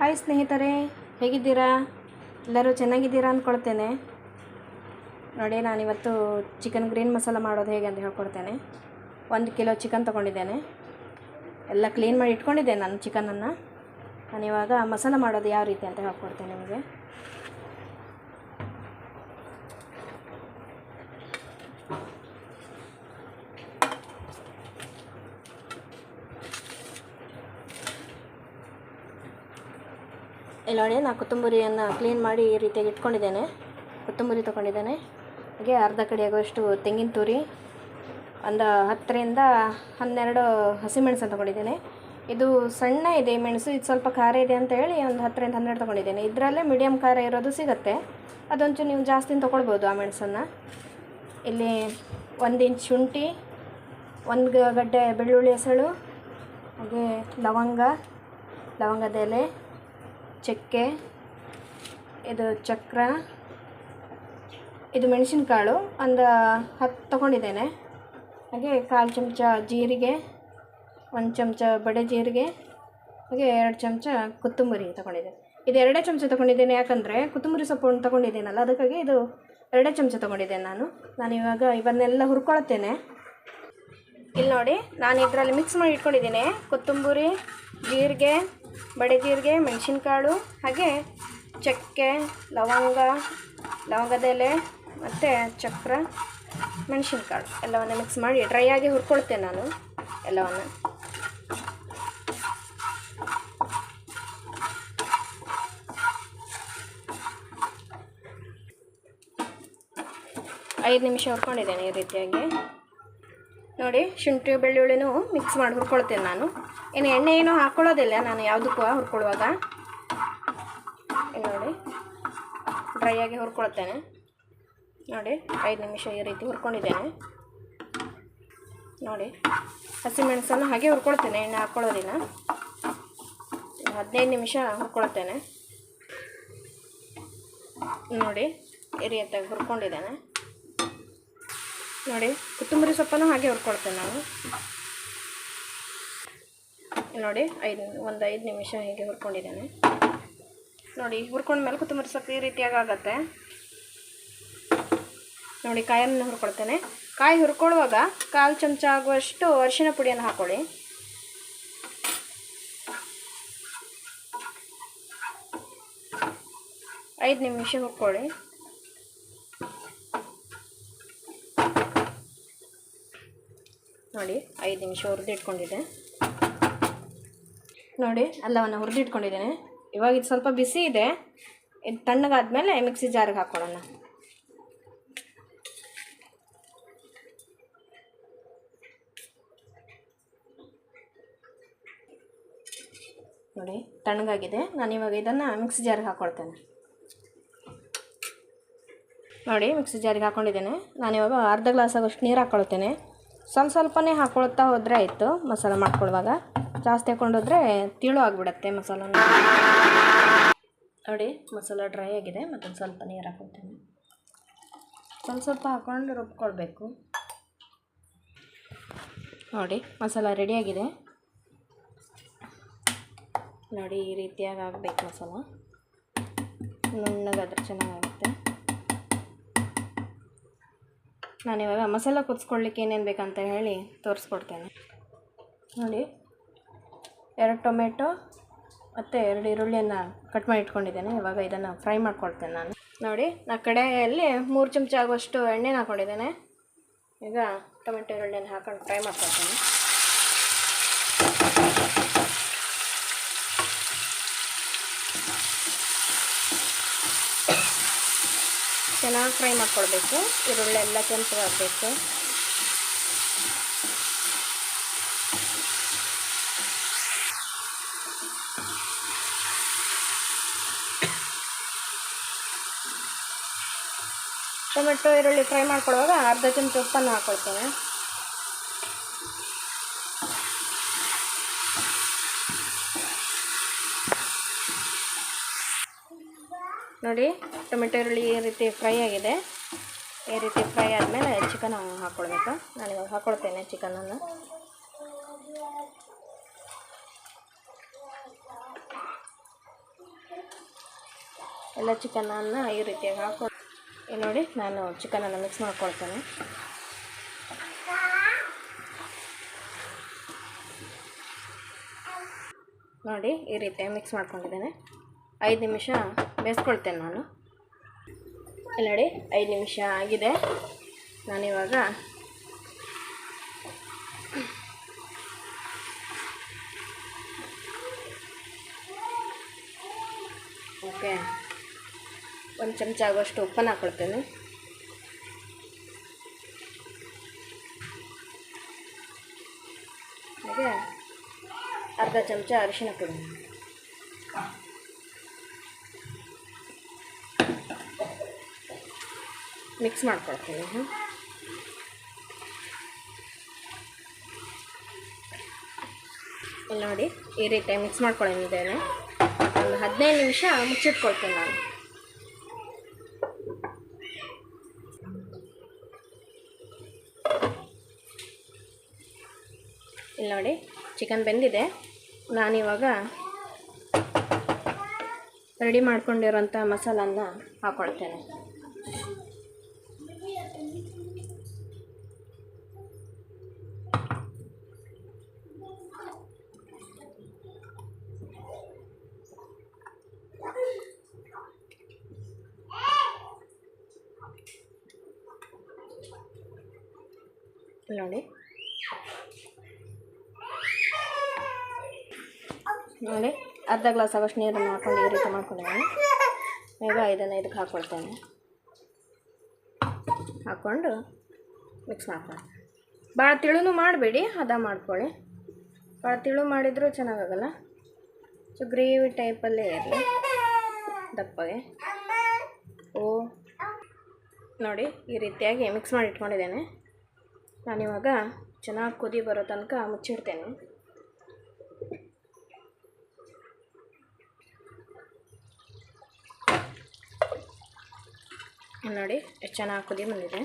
Hi ಸ್ನೇಹಿತರೆ, ಹೇಗಿದ್ದೀರಾ? ಎಲ್ಲರೂ ಚೆನ್ನಾಗಿದ್ದೀರಾ ಅಂದ್ಕೊಳ್ತೇನೆ. ನೋಡಿ, ನಾನಿವತ್ತು ಚಿಕನ್ ಗ್ರೀನ್ ಮಸಾಲ ಮಾಡೋದು ಹೇಗೆ ಅಂತ ಹೇಳ್ಕೊಡ್ತೇನೆ. 1 ಕಿಲೋ ಚಿಕನ್ ತೊಗೊಂಡಿದ್ದೇನೆ. ಎಲ್ಲ ಕ್ಲೀನ್ ಮಾಡಿ ಇಟ್ಕೊಂಡಿದ್ದೇನೆ ನಾನು ಚಿಕನನ್ನು. ನಾನಿವಾಗ ಮಸಾಲ ಮಾಡೋದು ಯಾವ ರೀತಿ ಅಂತ ಹೇಳ್ಕೊಡ್ತೇನೆ ನಿಮಗೆ. ಇಲ್ಲಿ ನೋಡಿ, ನಾನು ಕೊತ್ತಂಬರಿಯನ್ನು ಕ್ಲೀನ್ ಮಾಡಿ ಈ ರೀತಿಯಾಗಿ ಇಟ್ಕೊಂಡಿದ್ದೇನೆ. ಕೊತ್ತಂಬರಿ ತೊಗೊಂಡಿದ್ದೇನೆ. ಹಾಗೆ ಅರ್ಧ ಕಡೆ ಆಗುವಷ್ಟು ತೆಂಗಿನ ತುರಿ, ಒಂದು 10ರಿಂದ 12 ಹಸಿಮೆಣಸನ್ನು ತೊಗೊಂಡಿದ್ದೇನೆ. ಇದು ಸಣ್ಣ ಇದೆ ಮೆಣಸು, ಇದು ಸ್ವಲ್ಪ ಖಾರ ಇದೆ ಅಂತ ಹೇಳಿ ಒಂದು 10ರಿಂದ 12 ತೊಗೊಂಡಿದ್ದೇನೆ. ಇದರಲ್ಲೇ ಮೀಡಿಯಮ್ ಖಾರ ಇರೋದು ಸಿಗುತ್ತೆ, ಅದೊಂಚೂರು ನೀವು ಜಾಸ್ತಿ ತೊಗೊಳ್ಬೋದು ಆ ಮೆಣಸನ್ನು. ಇಲ್ಲಿ 1 ಇಂಚ್ ಶುಂಠಿ, 1 ಗಡ್ಡೆ ಬೆಳ್ಳುಳ್ಳಿ ಹೆಸಳು, ಹಾಗೆ ಲವಂಗದ ಎಲೆ, ಚಕ್ಕೆ, ಇದು ಚಕ್ರ, ಇದು ಮೆಣಸಿನಕಾಳು ಒಂದು 10 ತೊಗೊಂಡಿದ್ದೇನೆ. ಹಾಗೆ 1/4 ಚಮಚ ಜೀರಿಗೆ, 1 ಚಮಚ ಬಡೆ ಜೀರಿಗೆ, ಹಾಗೆ 2 ಚಮಚ ಕೊತ್ತಂಬರಿ ತೊಗೊಂಡಿದ್ದೇನೆ. ಇದು 2 ಚಮಚ ತೊಗೊಂಡಿದ್ದೇನೆ, ಯಾಕಂದರೆ ಕೊತ್ತಂಬರಿ ಸೊಪ್ಪು ತೊಗೊಂಡಿದ್ದೇನಲ್ಲ, ಅದಕ್ಕಾಗಿ ಇದು 2 ಚಮಚ ತೊಗೊಂಡಿದ್ದೇನೆ ನಾನಿವಾಗ ಇವನ್ನೆಲ್ಲ ಹುರ್ಕೊಳ್ತೇನೆ. ಇಲ್ಲಿ ನೋಡಿ, ನಾನು ಇದರಲ್ಲಿ ಮಿಕ್ಸ್ ಮಾಡಿ ಇಟ್ಕೊಂಡಿದ್ದೇನೆ ಕೊತ್ತಂಬರಿ, ಜೀರಿಗೆ, ಬಡೆ ಜೀರಿಗೆ, ಮೆಣಸಿನಕಾಳು, ಹಾಗೆ ಚಕ್ಕೆ, ಲವಂಗದ ಎಲೆ ಮತ್ತು ಚಕ್ರ, ಮೆಣಸಿನಕಾಳು ಎಲ್ಲವನ್ನು ಮಿಕ್ಸ್ ಮಾಡಿ ಡ್ರೈ ಆಗಿ ಹುರ್ಕೊಳ್ತೇನೆ ನಾನು ಎಲ್ಲವನ್ನು. ಐದು ನಿಮಿಷ ಹುರ್ಕೊಂಡಿದ್ದೇನೆ ಈ ರೀತಿಯಾಗಿ. ನೋಡಿ, ಶುಂಠಿ ಬೆಳ್ಳುಳ್ಳಿನೂ ಮಿಕ್ಸ್ ಮಾಡಿ ಹುರ್ಕೊಳ್ತೇನೆ ನಾನು. ಎಣ್ಣೆ ಏನೂ ಹಾಕ್ಕೊಳ್ಳೋದಿಲ್ಲ ನಾನು ಯಾವುದಕ್ಕೂ ಹುರ್ಕೊಳ್ಳುವಾಗ. ನೋಡಿ, ಡ್ರೈ ಆಗಿ ಹುರ್ಕೊಳ್ತೇನೆ. ನೋಡಿ, 5 ನಿಮಿಷ ಈ ರೀತಿ ಹುರ್ಕೊಂಡಿದ್ದೇನೆ. ನೋಡಿ, ಹಸಿಮೆಣಸನ್ನು ಹಾಗೆ ಹುರ್ಕೊಳ್ತೇನೆ, ಎಣ್ಣೆ ಹಾಕ್ಕೊಳ್ಳೋದಿಲ್ಲ. 15 ನಿಮಿಷ ಹುರ್ಕೊಳ್ತೇನೆ. ನೋಡಿ, ಈ ರೀತಿಯಾಗಿ ಹುರ್ಕೊಂಡಿದ್ದೇನೆ. ನೋಡಿ, ಕೊತ್ತಂಬರಿ ಸೊಪ್ಪನ್ನು ಹಾಗೆ ಹುರ್ಕೊಳ್ತೇನೆ ನಾನು. ನೋಡಿ, 5 ನಿಮಿಷ ಹೀಗೆ ಹುರ್ಕೊಂಡಿದ್ದೇನೆ. ನೋಡಿ, ಹುರ್ಕೊಂಡ್ಮೇಲೆ ಕೊತ್ತಂಬರಿ ಸೊಪ್ಪು ಈ ರೀತಿಯಾಗಿ ಆಗುತ್ತೆ. ನೋಡಿ, ಕಾಯನ್ನು ಹುರ್ಕೊಳ್ತೇನೆ. ಕಾಯಿ ಹುರ್ಕೊಳ್ಳುವಾಗ 1/4 ಚಮಚ ಆಗುವಷ್ಟು ಅರಿಶಿನ ಪುಡಿಯನ್ನು ಹಾಕ್ಕೊಳ್ಳಿ. ಐದು ನಿಮಿಷ ಹುರ್ಕೊಳ್ಳಿ. ನೋಡಿ, 5 ನಿಮಿಷ ಹುರಿದಿಟ್ಕೊಂಡಿದ್ದೆ. ನೋಡಿ, ಎಲ್ಲವನ್ನು ಹುರಿದಿಟ್ಕೊಂಡಿದ್ದೇನೆ. ಇವಾಗ ಇದು ಸ್ವಲ್ಪ ಬಿಸಿ ಇದೆ, ಇದು ತಣ್ಣಗಾದ್ಮೇಲೆ ಮಿಕ್ಸಿ ಜಾರಿಗೆ ಹಾಕ್ಕೊಳ್ಳೋಣ. ನೋಡಿ, ತಣ್ಣಗಾಗಿದೆ. ನಾನಿವಾಗ ಇದನ್ನು ಮಿಕ್ಸಿ ಜಾರಿಗೆ ಹಾಕ್ಕೊಳ್ತೇನೆ. ನೋಡಿ, ಮಿಕ್ಸಿ ಜಾರಿಗೆ ಹಾಕ್ಕೊಂಡಿದ್ದೇನೆ. ನಾನಿವಾಗ ಅರ್ಧ ಗ್ಲಾಸ್ ಆಗೋಷ್ಟು ನೀರು ಹಾಕ್ಕೊಳ್ತೇನೆ. ಸ್ವಲ್ಪನೇ ಹಾಕ್ಕೊಳ್ತಾ ಹೋದರೆ ಆಯಿತು. ಮಸಾಲ ಮಾಡ್ಕೊಳ್ಳುವಾಗ ಜಾಸ್ತಿ ಹಾಕ್ಕೊಂಡೋದ್ರೆ ತಿಳು ಆಗಿಬಿಡತ್ತೆ ಮಸಾಲ. ನೋಡಿ, ಮಸಾಲ ಡ್ರೈ ಆಗಿದೆ. ಮತ್ತೊಂದು ಸ್ವಲ್ಪ ನೀರು ಹಾಕ್ಕೊಳ್ತೇನೆ. ಸ್ವಲ್ಪ ಹಾಕ್ಕೊಂಡು ರುಬ್ಕೊಳ್ಬೇಕು. ನೋಡಿ, ಮಸಾಲ ರೆಡಿಯಾಗಿದೆ. ನೋಡಿ, ಈ ರೀತಿಯಾಗಿ ಆಗಬೇಕು ಮಸಾಲ. ನುಣ್ಣಗಾದ್ರೆ ಚೆನ್ನಾಗಾಗುತ್ತೆ. ನಾನಿವಾಗ ಮಸಾಲ ಕುದಿಸ್ಕೊಳ್ಳಿಕ್ಕೆ ಏನೇನು ಬೇಕಂತ ಹೇಳಿ ತೋರಿಸ್ಕೊಡ್ತೇನೆ. ನೋಡಿ, 2 ಟೊಮೆಟೊ ಮತ್ತು 2 ಈರುಳ್ಳಿಯನ್ನು ಕಟ್ ಮಾಡಿ ಇಟ್ಕೊಂಡಿದ್ದೇನೆ. ಇವಾಗ ಇದನ್ನು ಫ್ರೈ ಮಾಡ್ಕೊಳ್ತೇನೆ ನಾನು. ನೋಡಿ, ನಾನು ಕಡೆಯಲ್ಲಿ 3 ಚಮಚ ಆಗುವಷ್ಟು ಎಣ್ಣೆನ ಹಾಕ್ಕೊಂಡಿದ್ದೇನೆ. ಈಗ ಟೊಮೆಟೊ ಈರುಳ್ಳಿಯನ್ನು ಹಾಕೊಂಡು ಫ್ರೈ ಮಾಡ್ಕೊಳ್ತೇನೆ. ಚೆನ್ನಾಗಿ ಫ್ರೈ ಮಾಡ್ಕೊಳ್ಬೇಕು. ಈರುಳ್ಳಿ ಎಲ್ಲ ಕೆಂಪಗಾಗಬೇಕು. ಟೊಮೆಟೊ ಈರುಳ್ಳಿ ಫ್ರೈ ಮಾಡ್ಕೊಳ್ಳುವಾಗ ಅರ್ಧ ಚಮಚ ಉಪ್ಪನ್ನು ಹಾಕ್ಕೊಳ್ತೇನೆ. ನೋಡಿ, ಟೊಮೆಟೊ ಈರುಳ್ಳಿ ಈ ರೀತಿ ಫ್ರೈ ಆಗಿದೆ. ಈ ರೀತಿ ಫ್ರೈ ಆದಮೇಲೆ ಚಿಕನ್ ಹಾಕ್ಕೊಳ್ಬೇಕು. ನಾನಿವಾಗ ಹಾಕ್ಕೊಳ್ತೇನೆ ಚಿಕನನ್ನು. ಎಲ್ಲ ಚಿಕನನ್ನು ಈ ರೀತಿಯಾಗಿ ಹಾಕೊ ನೋಡಿ ನಾನು ಚಿಕನನ್ನು ಮಿಕ್ಸ್ ಮಾಡ್ಕೊಳ್ತೇನೆ. ನೋಡಿ ಈ ರೀತಿಯಾಗಿ ಮಿಕ್ಸ್ ಮಾಡ್ಕೊಂಡಿದ್ದೇನೆ. 5 ನಿಮಿಷ ಬೇಯಿಸ್ಕೊಳ್ತೇನೆ ನಾನು. ಇಲ್ಲಿ ನೋಡಿ 5 ನಿಮಿಷ ಆಗಿದೆ. ನಾನಿವಾಗ ಓಕೆ 1 ಚಮಚ ಆಗುವಷ್ಟು ಉಪ್ಪನ್ನು ಹಾಕ್ಕೊಳ್ತೇನೆ. ಹಾಗೆ ಅರ್ಧ ಚಮಚ ಅರಿಶಿನ ಪುಡಿ, ಮಿಕ್ಸ್ ಮಾಡ್ಕೊಳ್ತೀನಿ. ಇಲ್ಲಿ ನೋಡಿ ಈ ರೀತಿ ಮಿಕ್ಸ್ ಮಾಡ್ಕೊಂಡಿದ್ದೇನೆ. ಒಂದು 15 ನಿಮಿಷ ಮುಚ್ಚಿಟ್ಕೊಳ್ತೇನೆ ನಾನು. ಇಲ್ಲಿ ನೋಡಿ ಚಿಕನ್ ಬೆಂದಿದೆ. ನಾನಿವಾಗ ರೆಡಿ ಮಾಡ್ಕೊಂಡಿರೋಂಥ ಮಸಾಲನ್ನ ಹಾಕ್ಕೊಳ್ತೇನೆ. ನೋಡಿ ಅರ್ಧ ಗ್ಲಾಸ್ ಆಗೋಷ್ಟು ನೀರನ್ನು ಹಾಕ್ಕೊಂಡು ಈ ರೀತಿ ಮಾಡ್ಕೊಂಡಿದ್ದೀನಿ. ಈಗ ಇದನ್ನು ಇದಕ್ಕೆ ಹಾಕ್ಕೊಳ್ತೇನೆ. ಹಾಕ್ಕೊಂಡು ಮಿಕ್ಸ್ ಮಾಡ್ಕೊಳ್ಳಿ. ಭಾಳ ತಿಳುನೂ ಮಾಡಬೇಡಿ, ಹದ ಮಾಡ್ಕೊಳ್ಳಿ. ಭಾಳ ತಿಳು ಮಾಡಿದರೂ ಚೆನ್ನಾಗಾಗಲ್ಲ. ಸೊ ಗ್ರೇವಿ ಟೈಪಲ್ಲೇ ಇರಲಿ, ದಪ್ಪಗೆ. ನೋಡಿ ಈ ರೀತಿಯಾಗಿ ಮಿಕ್ಸ್ ಮಾಡಿ ಇಟ್ಕೊಂಡಿದ್ದೇನೆ. ನಾನಿವಾಗ ಚೆನ್ನಾಗಿ ಕುದಿ ಬರೋ ತನಕ ಮುಚ್ಚಿಡ್ತೇನೆ. ನೋಡಿ ಎಷ್ಟು ಚೆನ್ನಾಗಿ ಕುದಿ ಬಂದಿದೆ.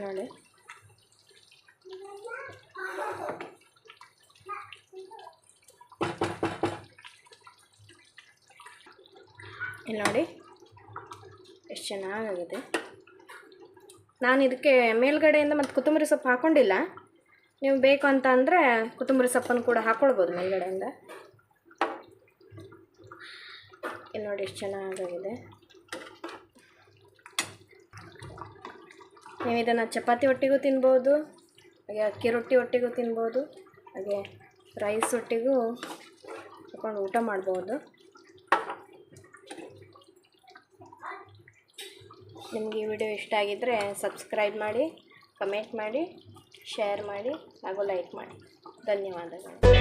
ನೋಡಿ ಇಲ್ಲಿ ನೋಡಿ ಎಷ್ಟು ಚೆನ್ನಾಗಾಗಿದೆ. ನಾನು ಇದಕ್ಕೆ ಮೇಲ್ಗಡೆಯಿಂದ ಮತ್ತು ಕೊತ್ತಂಬರಿ ಸೊಪ್ಪು ಹಾಕ್ಕೊಂಡಿಲ್ಲ. ನೀವು ಬೇಕು ಅಂತ ಅಂದರೆ ಕೊತ್ತಂಬರಿ ಸೊಪ್ಪನ್ನು ಕೂಡ ಹಾಕ್ಕೊಳ್ಬೋದು ಮೇಲ್ಗಡೆಯಿಂದ. ಇಲ್ಲಿ ನೋಡಿ ಎಷ್ಟು ಚೆನ್ನಾಗಾಗಿದೆ. ನೀವು ಇದನ್ನು ಚಪಾತಿ ಒಟ್ಟಿಗೂ ತಿನ್ಬೋದು, ಹಾಗೆ ಅಕ್ಕಿ ರೊಟ್ಟಿ ಒಟ್ಟಿಗೂ ತಿನ್ಬೋದು, ಹಾಗೆ ರೈಸ್ ಒಟ್ಟಿಗೂ ಹಾಕ್ಕೊಂಡು ಊಟ ಮಾಡ್ಬೋದು. ನಿಮಗೆ ಈ ವಿಡಿಯೋ ಇಷ್ಟ ಆಗಿದ್ದರೆ ಸಬ್ಸ್ಕ್ರೈಬ್ ಮಾಡಿ, ಕಮೆಂಟ್ ಮಾಡಿ, ಶೇರ್ ಮಾಡಿ ಹಾಗೂ ಲೈಕ್ ಮಾಡಿ. ಧನ್ಯವಾದಗಳು.